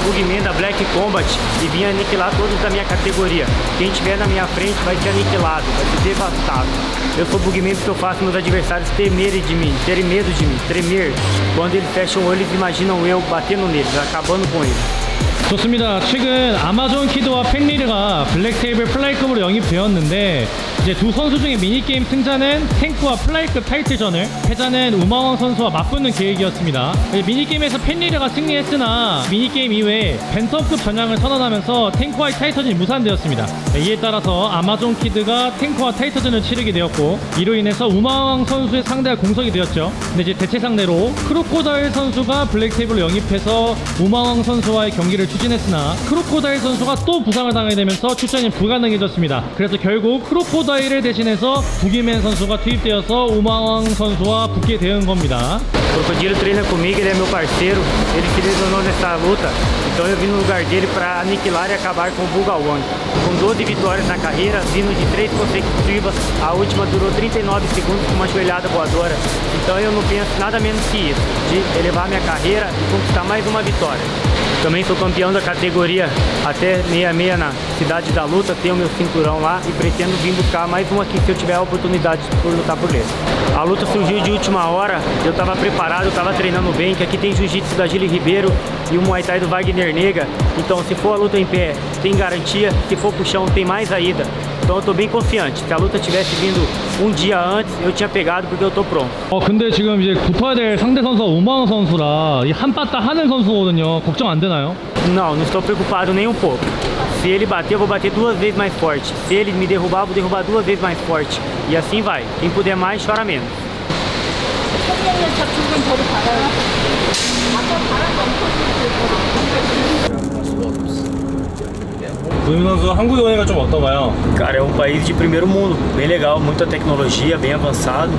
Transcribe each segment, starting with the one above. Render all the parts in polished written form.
Bugman da Black Combat e vim aniquilar todos da minha categoria. Quem estiver na minha frente vai ser aniquilado, vai ser devastado. Eu sou Bugman porque eu faço meus adversários temerem de mim, terem medo de mim, tremer. Quando eles fecham o olho, eles imaginam eu batendo neles, acabando com eles. 좋습니다. 최근 아마존 키드와 펜리르가 블랙테이블 플라이급으로 영입되었는데 이제 두 선수 중에 미니게임 승자는 탱크와 플라이급 타이틀전을, 패자는 우마왕 선수와 맞붙는 계획이었습니다. 미니게임에서 펜리르가 승리했으나 미니게임 이외에 벤텀급 전향을 선언하면서 탱크와의 타이틀전이 무산되었습니다. 이에 따라서 아마존 키드가 탱크와 타이틀전을 치르게 되었고, 이로 인해서 우마왕 선수의 상대가 공석이 되었죠. 근데 이제 대체 상대로 크로코다일 선수가 블랙테이블로 영입해서 우마왕 선수와의 경기를 추진했으나 크로코다일 선수가 또 부상을 당하게 되면서 출전이 불가능해졌습니다. 그래서 결국 크로코다일을 대신해서 부기맨 선수가 투입되어서 우마왕 선수와 붙게 된 겁니다. O Crocodilo treina comigo, ele é meu parceiro, ele se lesionou nessa luta, então eu vim no lugar dele para aniquilar e acabar com o Buga Wong. Com 12 vitórias na carreira, vindo de 3 consecutivas, a última durou 39 segundos com uma joelhada voadora, então eu não penso nada menos que isso, de elevar minha carreira e conquistar mais uma vitória. Também sou campeão da categoria até 66 na Cidade da Luta, tenho meu cinturão lá e pretendo vir buscar mais uma aqui se eu tiver a oportunidade de lutar por ele. A luta surgiu de última hora, eu estava preparado, eu estava treinando bem, que aqui tem jiu-jitsu da Gili Ribeiro e o Muay Thai do Wagner Nega, então se for a luta em pé, tem garantia, se for pro chão, tem mais saída. Então eu tô bem confiante. Se a luta tivesse vindo um dia antes, eu tinha pegado porque eu tô pronto. 근데 지금 이제 붙어야 될 상대 선수가 우마왕 선수라 이 한바따 하는 선수거든요. 걱정 안 되나요? Não, não estou preocupado nem um pouco. Se ele bater, eu vou bater 2 vezes mais forte. Se ele me derrubar, eu vou derrubar 2 vezes mais forte. E assim vai. Quem puder mais, chora menos. 부기맨 선수 한국에 오니까 좀 어떤가요? Cara, é um país de primeiro mundo. Bem legal, muita tecnologia, bem avançado.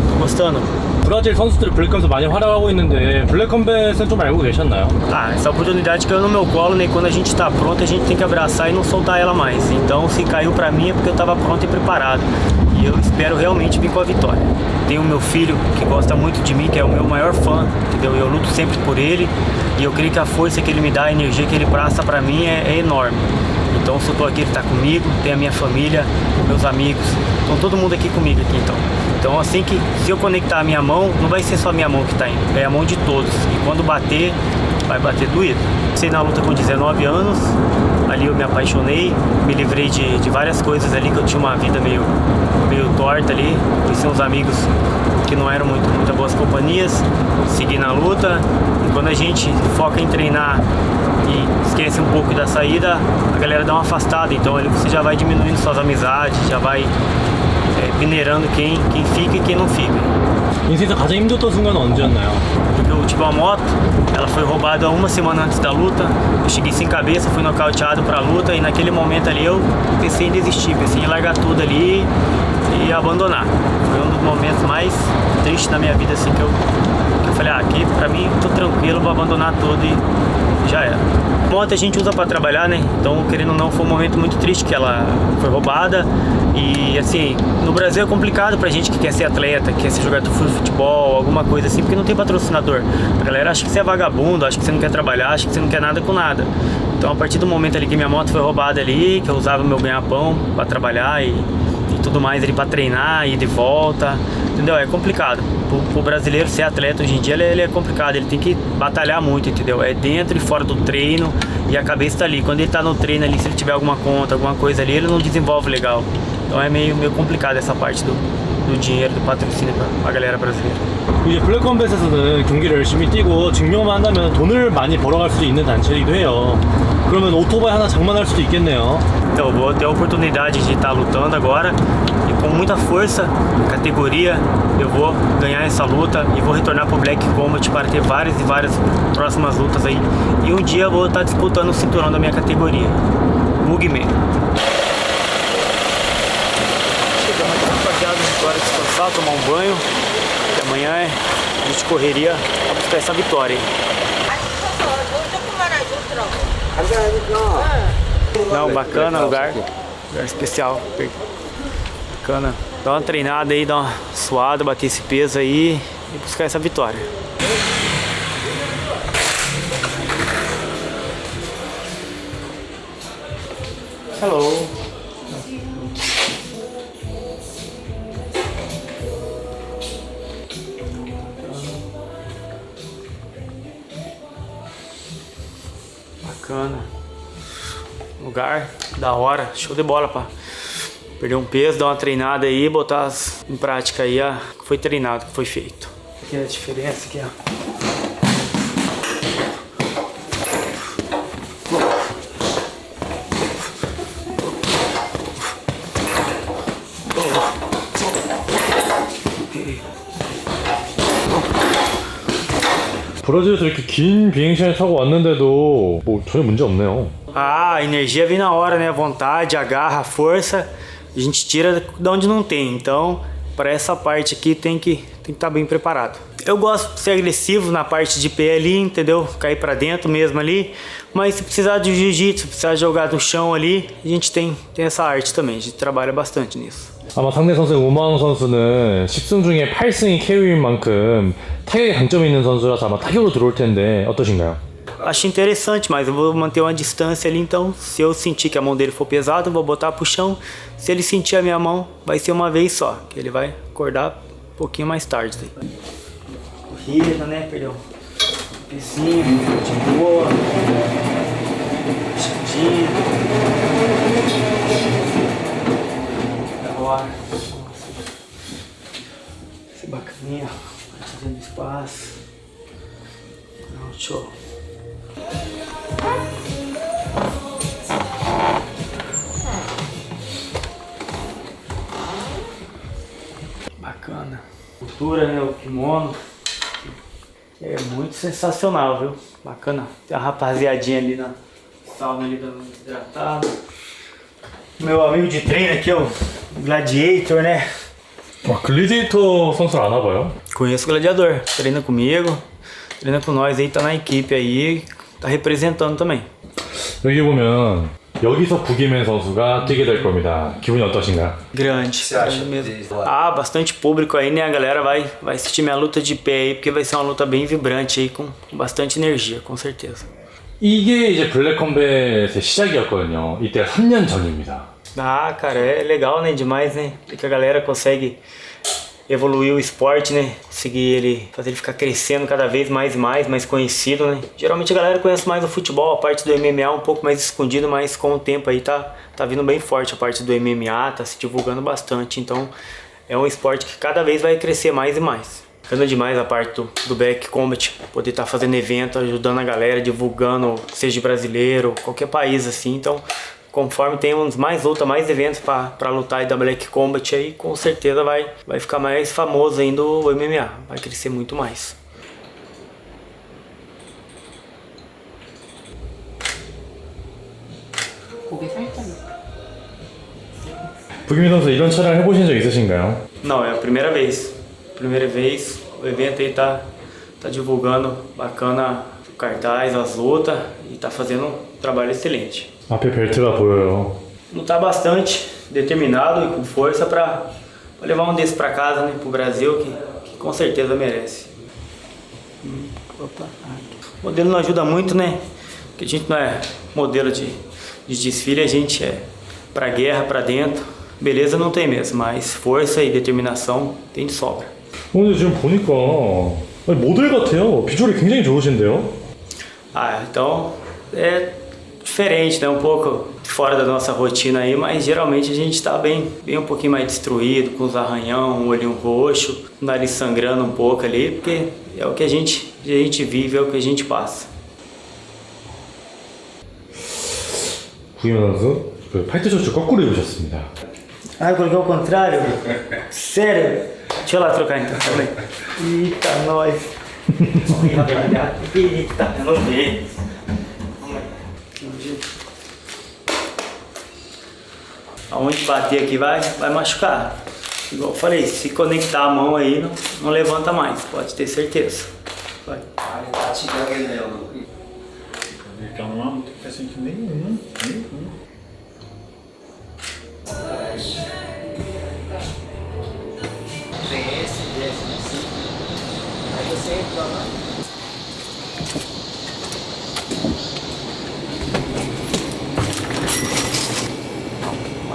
Tô gostando. 브라질 선수들이 블랙컴뱃에서 많이 활약하고 있는데 블랙컴뱃은 좀 알고 계셨나요? Ah, essa oportunidade caiu no meu colo, né? Quando a gente tá pronto, a gente tem que abraçar e não soltar ela mais. Então, se caiu pra mim é porque eu tava pronto e preparado. E eu espero realmente vir com a vitória. Tenho o meu filho que gosta muito de mim, que é o meu maior fã, entendeu? Eu luto sempre por ele e eu creio que a força que ele me dá, a energia que ele passa pra mim é enorme. Então, se eu tô aqui, ele tá comigo, tem a minha família, meus amigos, então todo mundo aqui comigo aqui, então. Então, assim que se eu conectar a minha mão, não vai ser só a minha mão que tá indo, é a mão de todos. E quando bater, vai bater doído. Comecei na luta com 19 anos, ali eu me apaixonei, me livrei de várias coisas ali, que eu tinha uma vida meio torta ali, conheci uns amigos que não eram muito boas companhias, segui na luta, e quando a gente foca em treinar e esquece um pouco da saída, a galera dá uma afastada, então ali você já vai diminuindo suas amizades, já vai peneirando quem fica e quem não fica. 인생에서 가장 힘들었던 순간은 언제였나요? Porque eu tive uma moto, ela foi roubada uma semana antes da luta, eu cheguei sem cabeça, fui nocauteado pra luta e naquele momento ali eu pensei em desistir, pensei em largar tudo ali e abandonar. Foi um dos momentos mais tristes da minha vida, assim, que eu falei, aqui pra mim tô tranquilo, vou abandonar tudo e já era. Moto a gente usa pra trabalhar, né? Então, querendo ou não, foi um momento muito triste que ela foi roubada. E assim, no Brasil é complicado pra gente que quer ser atleta, que quer ser jogador de futebol, alguma coisa assim, porque não tem patrocinador. A galera acha que você é vagabundo, acha que você não quer trabalhar, acha que você não quer nada com nada. Então, a partir do momento ali que minha moto foi roubada ali, que eu usava meu ganha-pão pra trabalhar e tudo mais ali pra treinar, ir de volta, entendeu? É complicado. Pro brasileiro ser atleta hoje em dia, ele é complicado, ele tem que batalhar muito, entendeu? É dentro e fora do treino e a cabeça tá ali. Quando ele tá no treino ali, se ele tiver alguma conta, alguma coisa ali, ele não desenvolve legal. Então é meio complicado essa parte do dinheiro, do patrocínio pra galera brasileira. 이제 블랙컴뱃에서는 경기를 열심히 뛰고 증명만 한다면 돈을 많이 벌어갈 수도 있는 단체이기도 해요. 그러면 오토바이 하나 장만할 수도 있겠네요. Então eu vou ter a oportunidade de estar lutando agora e com muita força, categoria, eu vou ganhar essa luta e vou retornar pro Black Combat para ter várias e várias próximas lutas aí. E um dia eu vou estar disputando o cinturão da minha categoria. Bugman. Chegamos aqui rapaziada, agora descansar, tomar um banho, que amanhã é de correria para buscar essa vitória aí. Não, bacana o lugar especial, bacana. Dá uma treinada aí, dar uma suada, bater esse peso aí e buscar essa vitória. Hello. Bacana. Lugar da hora. Show de bola, pá. Perder um peso, dar uma treinada aí, botar em prática aí a que foi treinado, que foi feito. Aqui é a diferença aqui, ó. 브라질에서 이렇게 긴 비행시간을 타고 왔는데도 뭐 전혀 문제 없네요. Ah, a energia vem na hora, né? A vontade, a garra, a força, a gente tira de onde não tem. Então, para essa parte aqui tem que estar bem preparado. Eu gosto de ser agressivo na parte de pé ali, entendeu? Cair para dentro mesmo ali. Mas se precisar de jiu-jitsu, se precisar jogar no chão ali, a gente tem essa arte também. A gente trabalha bastante nisso. 아마 상대 선수인 우마왕 선수는 10승 중에 8승이 KO인 만큼 타격에 강점이 있는 선수라서 아마 타격으로 들어올 텐데 어떠신가요? Acho interessante, mas eu vou manter uma distância ali, então se eu sentir que a mão dele for pesada, eu vou botar pro chão. Se ele sentir a minha mão, vai ser uma vez só, que ele vai acordar um pouquinho mais tarde. Corrida, né? Perdeu um pezinho, de boa, escondidinho. Da hora. Esse bacaninha, fazendo espaço. Não, show. Bacana. Cultura, né? O kimono. É muito sensacional, viu? Bacana. Tem uma rapaziadinha ali na sauna ali dando hidratado. Meu amigo de treino aqui, o Gladiator, né? 글래디에이터 선수를 아나 봐요? Conheço o Gladiador. Treina comigo. Treina com nós aí, tá na equipe aí. Tá representando também. 여기 보면 여기서 부기맨 선수가 뛰게 될 겁니다. 기분이 어떠신가요? Grande. Você acha? Grande mesmo. Ah, bastante público aí, né? A galera vai assistir minha luta de pé aí, porque vai ser uma luta bem vibrante aí, com bastante energia, com certeza. 이게 이제 블랙컴뱃의 시작이었거든요. 이때가 3년 전입니다. Ah, cara, é legal, né? Demais, né? Porque a galera consegue evoluir o esporte, né? Conseguir ele, fazer ele ficar crescendo cada vez mais e mais conhecido, né? Geralmente a galera conhece mais o futebol, a parte do MMA um pouco mais escondido, mas com o tempo aí tá vindo bem forte a parte do MMA, tá se divulgando bastante. Então é um esporte que cada vez vai crescer mais e mais. Bacana demais a parte do Back Combat, poder estar fazendo evento, ajudando a galera, divulgando, seja brasileiro, qualquer país assim. Então, conforme temos mais luta, mais eventos para lutar aí da Black Combat aí, com certeza vai ficar mais famoso ainda o MMA, vai crescer muito mais. 부기맨 선수 이런 촬영 해보신 적 있으신가요? Não, é a primeira vez. Primeira vez, o evento aí tá divulgando bacana o cartaz, as lutas e tá fazendo um trabalho excelente. 앞에 벨트가 보여요. Lutar bastante, determinado e com força para levar um desses para casa, né, pro Brasil, que com certeza merece. Opa. O modelo não ajuda muito, né? Porque a gente não é modelo de desfile, a gente é para guerra, para dentro. Beleza não tem mesmo, mas força e determinação tem de sobra. 근데 지금 보니까 모델 같아요. 비주얼이 굉장히 좋으신데요? Ah, então é diferente, né? Um pouco fora da nossa rotina aí, mas geralmente a gente está bem um pouquinho mais destruído, com os arranhão, um olhinho roxo, o nariz sangrando um pouco ali, porque é o que a gente vive, é o que a gente passa. 부기맨 선수 그 파이트 셔츠 거꾸로 입으셨습니다. Ah, coloquei ao contrário? Sério? Deixa eu lá trocar então, também. Eita, nós. Eita, eu não vi. Aonde bater aqui vai machucar. Igual eu falei, se conectar a mão aí, não levanta mais, pode ter certeza. Vai. Então não há muito presente nenhum. Tem esse, assim. Aí você entra lá.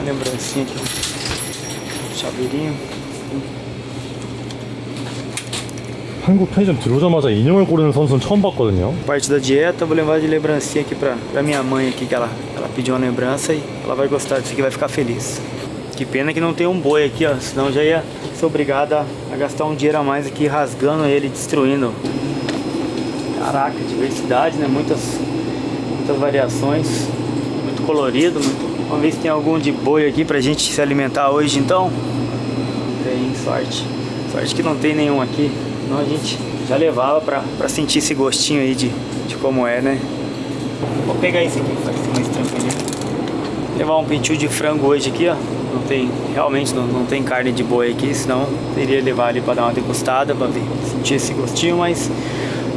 lembrancinha aqui, chaveirinho. 한국 편의점 들어오자마자 인형을 고르는 선수는 처음 봤거든요. Parte da dieta, eu vou levar de lembrancinha aqui pra minha mãe aqui, que ela pediu uma lembrança e ela vai gostar disso aqui, vai ficar feliz. Que pena que não tem um boi aqui, ó, senão eu já ia ser obrigado a gastar um dinheiro a mais aqui rasgando ele, destruindo. Caraca, diversidade, né? Muitas variações, muito colorido, muito... Vamos ver se tem algum de boi aqui pra gente se alimentar hoje então. Tem sorte que não tem nenhum aqui, senão a gente já levava pra sentir esse gostinho aí de como é, né? Vou pegar esse aqui pra ser mais tranquilo. Levar um peitinho de frango hoje aqui, ó. Realmente não tem carne de boi aqui, senão teria levar ali pra dar uma degustada, pra ver, sentir esse gostinho, mas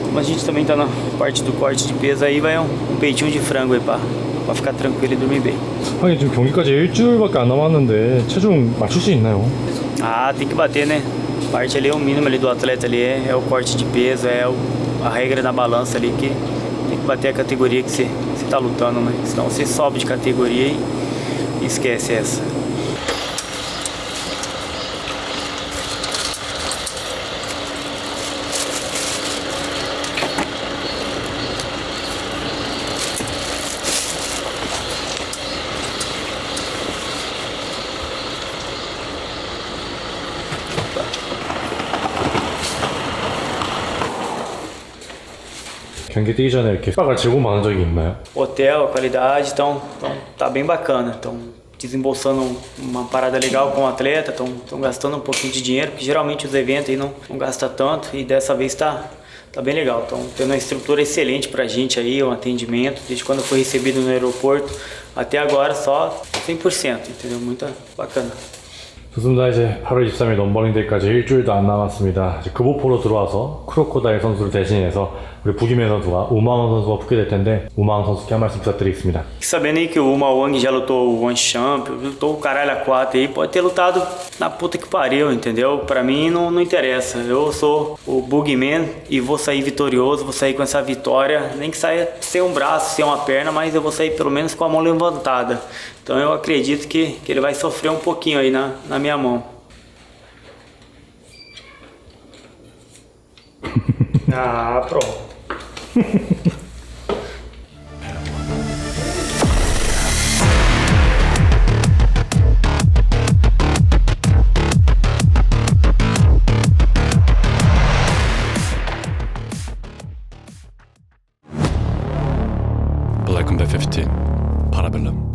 como a gente também tá na parte do corte de peso aí, vai um peitinho de frango aí pra ficar tranquilo e dormir bem. 하긴 지금 경기까지 일주일밖에 안 남았는데 체중 맞출 수 있나요? Ah, tem que bater, né? A parte ali é o mínimo ali do atleta ali, é o corte de peso, a regra da balança ali, que tem que bater a categoria que você tá lutando, né? Senão você sobe de categoria e esquece essa. 경기 뛰기 전에 이렇게 빡을 제공 받은 적이 있나요? Hotel, a qualidade, então tá bem bacana. Estão desembolsando uma parada legal com o atleta, estão gastando um pouquinho de dinheiro, porque geralmente os eventos aí não gastam tanto e dessa vez tá bem legal. Estão tendo uma estrutura excelente pra gente aí, um atendimento, desde quando eu fui recebido no aeroporto até agora só 100%, entendeu? Muito bacana. 좋습니다. 이제 8월 23일 넘버링데이까지 일주일도 안 남았습니다. 이제 급오포로 들어와서 크로코다일 선수를 대신해서 우리 부기맨 선수가 우마왕 선수가 붙게 될 텐데 우마왕 선수께 한 말씀 부탁드리겠습니다. Sabendo aí que o Uma Wang já lutou o One Champ, lutou o caralho a 4 aí, pode ter lutado na puta que pariu, entendeu? Pra mim não interessa. Eu sou o Bugman e vou sair vitorioso, vou sair com essa vitória, nem que saia sem um braço, sem uma perna, mas eu vou sair pelo menos com a mão levantada. Então eu acredito que ele vai sofrer um pouquinho aí na minha mão. Ah, pronto. Black Combat 15, Parabellum.